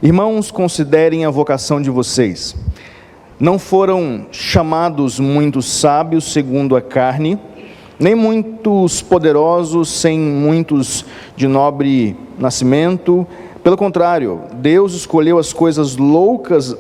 Irmãos, considerem a vocação de vocês. Não foram chamados muitos sábios segundo a carne, nem muitos poderosos sem muitos de nobre nascimento. Pelo contrário, Deus escolheu as coisas loucas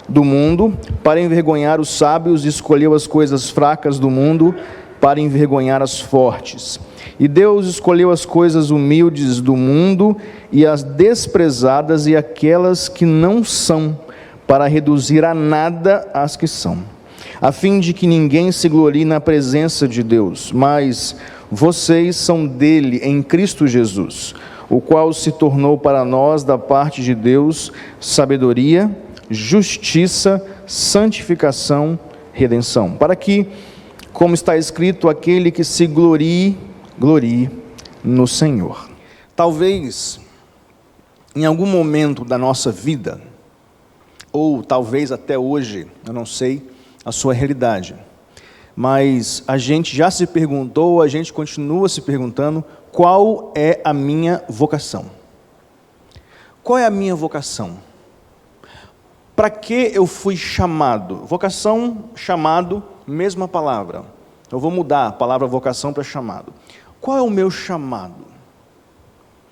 do mundo para envergonhar os sábios e escolheu as coisas fracas do mundo para envergonhar as fortes. E Deus escolheu as coisas humildes do mundo e as desprezadas e aquelas que não são, para reduzir a nada as que são, a fim de que ninguém se glorie na presença de Deus. Mas vocês são dele em Cristo Jesus, o qual se tornou para nós da parte de Deus sabedoria, justiça, santificação, redenção, para que, como está escrito, aquele que se glorie no Senhor. Talvez, em algum momento da nossa vida, ou talvez até hoje, eu não sei a sua realidade, mas a gente já se perguntou, a gente continua se perguntando, qual é a minha vocação? Qual é a minha vocação? Para que eu fui chamado? Vocação, chamado, mesma palavra. Eu vou mudar a palavra vocação para chamado. Qual é o meu chamado?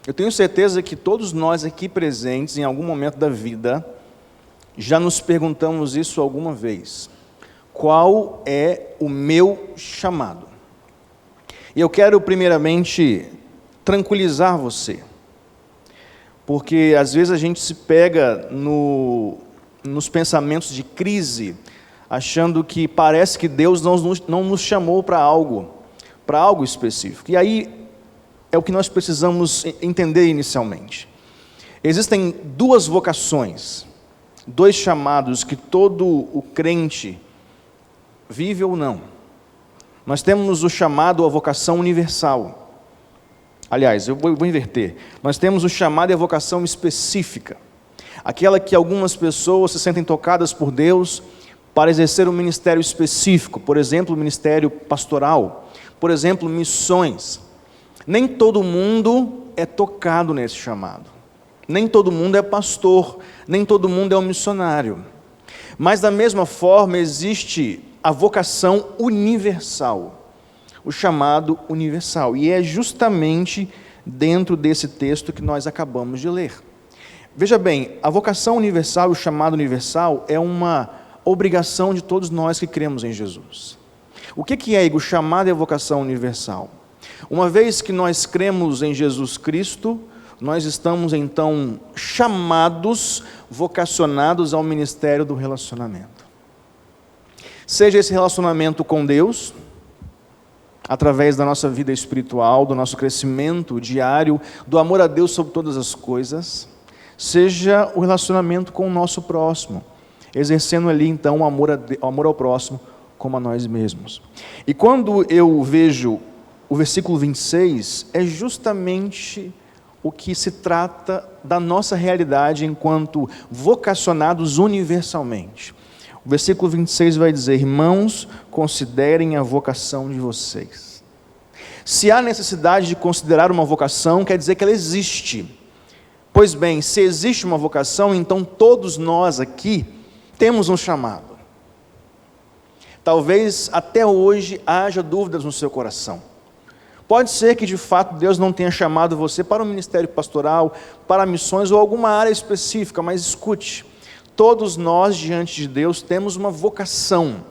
Eu tenho certeza que todos nós aqui presentes, em algum momento da vida, já nos perguntamos isso alguma vez. Qual é o meu chamado? E eu quero primeiramente tranquilizar você, porque às vezes a gente se pega nos pensamentos de crise, achando que parece que Deus não nos chamou para algo específico. E aí é o que nós precisamos entender inicialmente. Existem duas vocações, dois chamados que todo o crente vive ou não. Nós temos o chamado, a vocação universal. Aliás, eu vou inverter. Nós temos o chamado e a vocação específica. Aquela que algumas pessoas se sentem tocadas por Deus para exercer um ministério específico. Por exemplo, o ministério pastoral. Por exemplo, missões. Nem todo mundo é tocado nesse chamado. Nem todo mundo é pastor. Nem todo mundo é um missionário. Mas da mesma forma existe a vocação universal, o chamado universal, e é justamente dentro desse texto que nós acabamos de ler. Veja bem, a vocação universal e o chamado universal é uma obrigação de todos nós que cremos em Jesus. O que é o chamado e a vocação universal? Uma vez que nós cremos em Jesus Cristo, nós estamos então chamados, vocacionados ao ministério do relacionamento. Seja esse relacionamento com Deus, através da nossa vida espiritual, do nosso crescimento diário, do amor a Deus sobre todas as coisas, seja o relacionamento com o nosso próximo, exercendo ali então o amor ao próximo como a nós mesmos. E quando eu vejo o versículo 26, é justamente o que se trata da nossa realidade enquanto vocacionados universalmente. O versículo 26 vai dizer: irmãos, considerem a vocação de vocês. Se há necessidade de considerar uma vocação, quer dizer que ela existe. Pois bem, se existe uma vocação, então todos nós aqui temos um chamado. Talvez até hoje haja dúvidas no seu coração. Pode ser que de fato Deus não tenha chamado você para o ministério pastoral, para missões ou alguma área específica, mas escute. Todos nós, diante de Deus, temos uma vocação.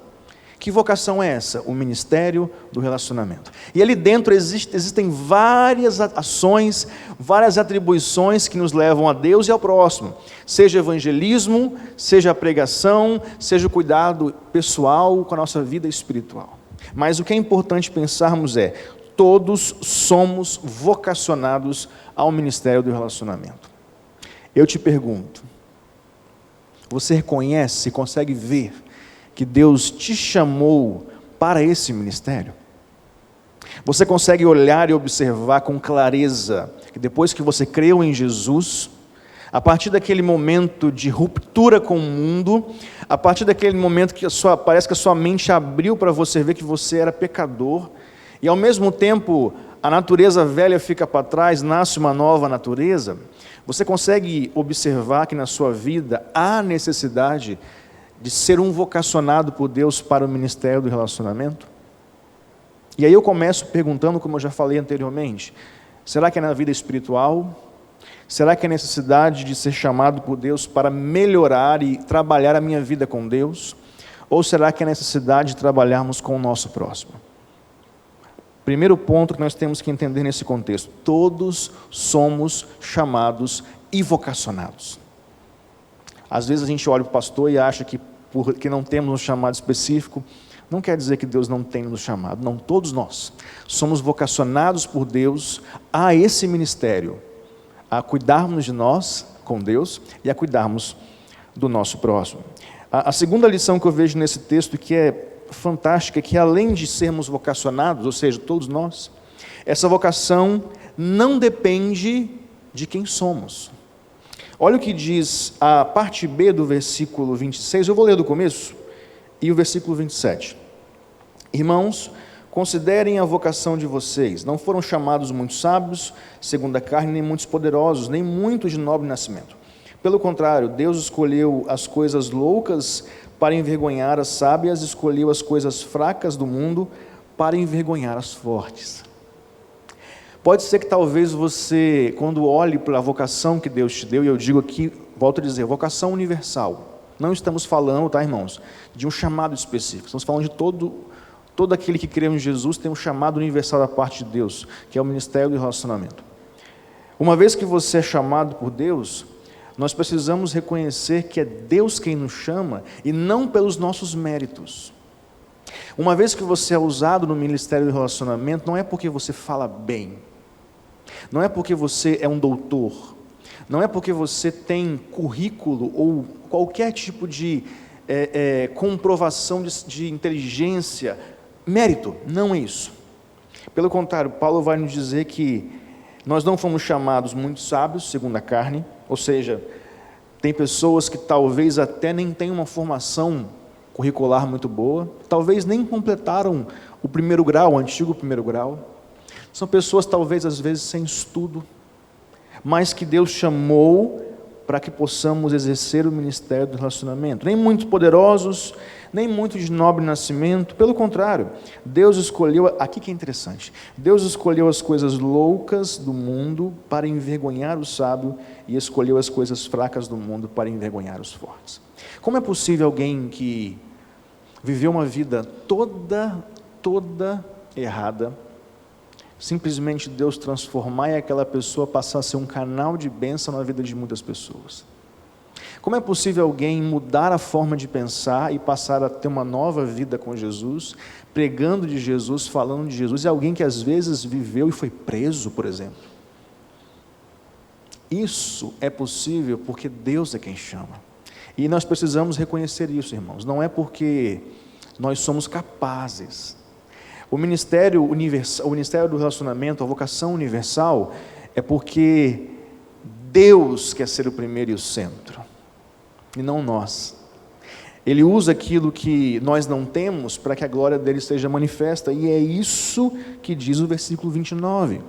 Que vocação é essa? O ministério do relacionamento. E ali dentro existem várias ações, várias atribuições que nos levam a Deus e ao próximo. Seja evangelismo, seja a pregação, seja o cuidado pessoal com a nossa vida espiritual. Mas o que é importante pensarmos é: todos somos vocacionados ao ministério do relacionamento. Eu te pergunto, você reconhece, consegue ver que Deus te chamou para esse ministério? Você consegue olhar e observar com clareza que depois que você creu em Jesus, a partir daquele momento de ruptura com o mundo, a partir daquele momento que parece que a sua mente abriu para você ver que você era pecador, e ao mesmo tempo a natureza velha fica para trás, nasce uma nova natureza, você consegue observar que na sua vida há necessidade de ser um vocacionado por Deus para o ministério do relacionamento? E aí eu começo perguntando, como eu já falei anteriormente, será que é na vida espiritual? Será que é necessidade de ser chamado por Deus para melhorar e trabalhar a minha vida com Deus? Ou será que é necessidade de trabalharmos com o nosso próximo? Primeiro ponto que nós temos que entender nesse contexto: todos somos chamados e vocacionados. Às vezes a gente olha para o pastor e acha que porque não temos um chamado específico, não quer dizer que Deus não tenha nos chamado. Não, todos nós somos vocacionados por Deus a esse ministério, a cuidarmos de nós com Deus e a cuidarmos do nosso próximo. A segunda lição que eu vejo nesse texto, que é fantástica, é que além de sermos vocacionados, ou seja, todos nós, essa vocação não depende de quem somos. Olha o que diz a parte B do versículo 26, eu vou ler do começo, e o versículo 27. Irmãos, considerem a vocação de vocês. Não foram chamados muitos sábios, segundo a carne, nem muitos poderosos, nem muitos de nobre nascimento. Pelo contrário, Deus escolheu as coisas loucas para envergonhar as sábias, escolheu as coisas fracas do mundo para envergonhar as fortes. Pode ser que talvez você, quando olhe para a vocação que Deus te deu, e eu digo aqui, volto a dizer, vocação universal. Não estamos falando, tá, irmãos, de um chamado específico. Estamos falando de todo aquele que crê em Jesus tem um chamado universal da parte de Deus, que é o ministério do relacionamento. Uma vez que você é chamado por Deus, nós precisamos reconhecer que é Deus quem nos chama e não pelos nossos méritos. Uma vez que você é usado no ministério do relacionamento, não é porque você fala bem, não é porque você é um doutor, não é porque você tem currículo ou qualquer tipo de comprovação de inteligência, mérito, não é isso. Pelo contrário, Paulo vai nos dizer que nós não fomos chamados muito sábios, segundo a carne, ou seja, tem pessoas que talvez até nem tenham uma formação curricular muito boa, talvez nem completaram o primeiro grau, o antigo primeiro grau. São pessoas talvez às vezes sem estudo, mas que Deus chamou para que possamos exercer o ministério do relacionamento. Nem muito poderosos, nem muito de nobre nascimento, pelo contrário, Deus escolheu, aqui que é interessante, Deus escolheu as coisas loucas do mundo para envergonhar o sábio e escolheu as coisas fracas do mundo para envergonhar os fortes. Como é possível alguém que viveu uma vida toda errada, simplesmente Deus transformar e aquela pessoa passar a ser um canal de bênção na vida de muitas pessoas? Como é possível alguém mudar a forma de pensar e passar a ter uma nova vida com Jesus, pregando de Jesus, falando de Jesus, e alguém que às vezes viveu e foi preso, por exemplo? Isso é possível porque Deus é quem chama. E nós precisamos reconhecer isso, irmãos. Não é porque nós somos capazes. O ministério universal, o ministério do relacionamento, a vocação universal, é porque Deus quer ser o primeiro e o centro, e não nós. Ele usa aquilo que nós não temos para que a glória dele seja manifesta, e é isso que diz o versículo 29.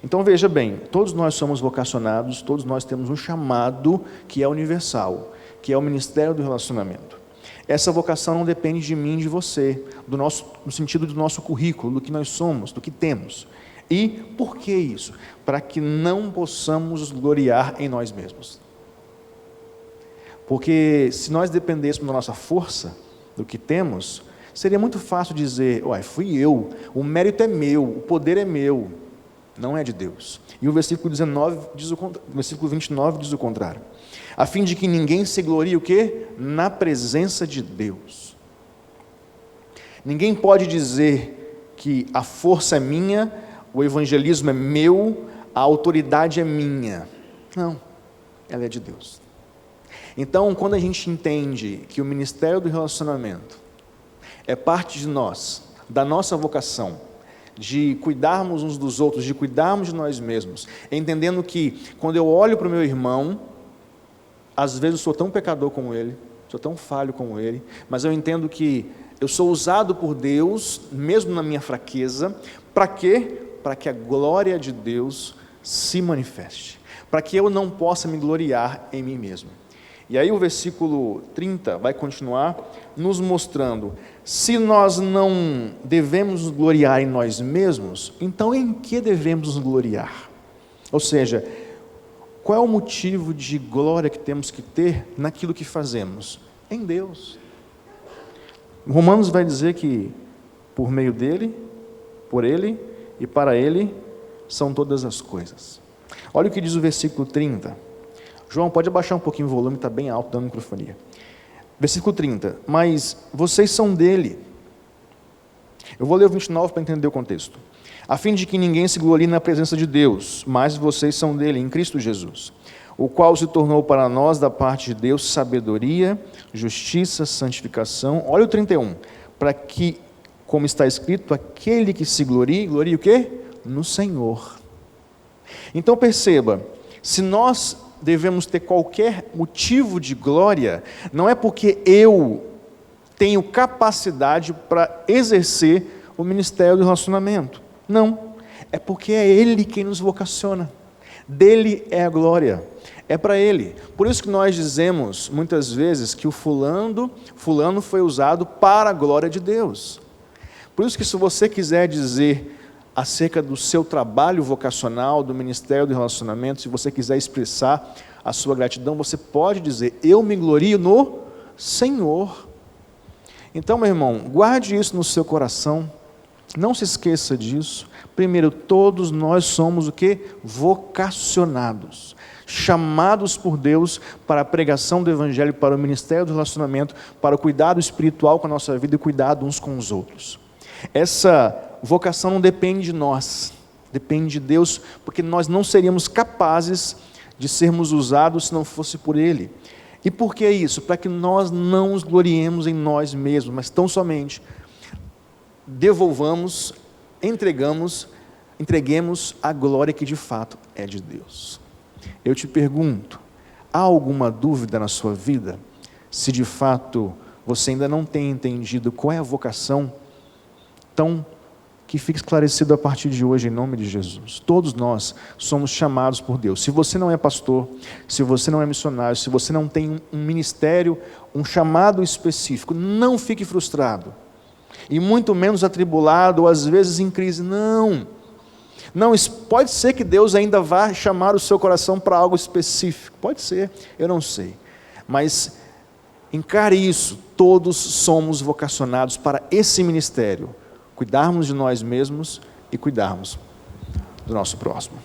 Então veja bem, todos nós somos vocacionados, todos nós temos um chamado que é universal, que é o ministério do relacionamento. Essa vocação não depende de mim e de você, no sentido do nosso currículo, do que nós somos, do que temos. E por que isso? Para que não possamos nos gloriar em nós mesmos. Porque se nós dependêssemos da nossa força, do que temos, seria muito fácil dizer, fui eu, o mérito é meu, o poder é meu, não é de Deus. E o versículo 29 diz o contrário. A fim de que ninguém se glorie o quê? Na presença de Deus. Ninguém pode dizer que a força é minha, o evangelismo é meu, a autoridade é minha. Não, ela é de Deus. Então, quando a gente entende que o ministério do relacionamento é parte de nós, da nossa vocação, de cuidarmos uns dos outros, de cuidarmos de nós mesmos, entendendo que quando eu olho para o meu irmão, às vezes eu sou tão pecador como ele, sou tão falho como ele, mas eu entendo que eu sou usado por Deus, mesmo na minha fraqueza, para quê? para que a glória de Deus se manifeste, para que eu não possa me gloriar em mim mesmo. E aí o versículo 30 vai continuar nos mostrando, se nós não devemos nos gloriar em nós mesmos, então em que devemos nos gloriar? Ou seja, qual é o motivo de glória que temos que ter naquilo que fazemos? Em Deus. Romanos vai dizer que por meio dele, por ele e para ele são todas as coisas. Olha o que diz o versículo 30. João, pode abaixar um pouquinho o volume, está bem alto, dando microfonia. Versículo 30. Mas vocês são dele. Eu vou ler o 29 para entender o contexto. A fim de que ninguém se glorie na presença de Deus, mas vocês são dele, em Cristo Jesus, o qual se tornou para nós, da parte de Deus, sabedoria, justiça, santificação. Olha o 31. Para que, como está escrito, aquele que se glorie, glorie o quê? No Senhor. Então perceba, se nós devemos ter qualquer motivo de glória, não é porque eu tenho capacidade para exercer o ministério do relacionamento. Não, é porque é Ele quem nos vocaciona. Dele é a glória, é para Ele. Por isso que nós dizemos muitas vezes que o fulano foi usado para a glória de Deus. Por isso que se você quiser dizer acerca do seu trabalho vocacional, do ministério do relacionamento, se você quiser expressar a sua gratidão, você pode dizer, eu me glorio no Senhor. Então, meu irmão, guarde isso no seu coração, não se esqueça disso. Primeiro, todos nós somos o quê? Vocacionados, chamados por Deus para a pregação do Evangelho, para o ministério do relacionamento, para o cuidado espiritual com a nossa vida e cuidado uns com os outros. Essa vocação não depende de nós, depende de Deus, porque nós não seríamos capazes de sermos usados se não fosse por Ele. E por que isso? Para que nós não nos gloriemos em nós mesmos, mas tão somente devolvamos, entreguemos a glória que de fato é de Deus. Eu te pergunto, há alguma dúvida na sua vida? Se de fato você ainda não tem entendido qual é a vocação, então que fique esclarecido a partir de hoje em nome de Jesus. Todos nós somos chamados por Deus. Se você não é pastor, se você não é missionário, se você não tem um ministério, um chamado específico, não fique frustrado. E muito menos atribulado, ou às vezes em crise. Não, pode ser que Deus ainda vá chamar o seu coração para algo específico. Pode ser, eu não sei. Mas encare isso, todos somos vocacionados para esse ministério. Cuidarmos de nós mesmos e cuidarmos do nosso próximo.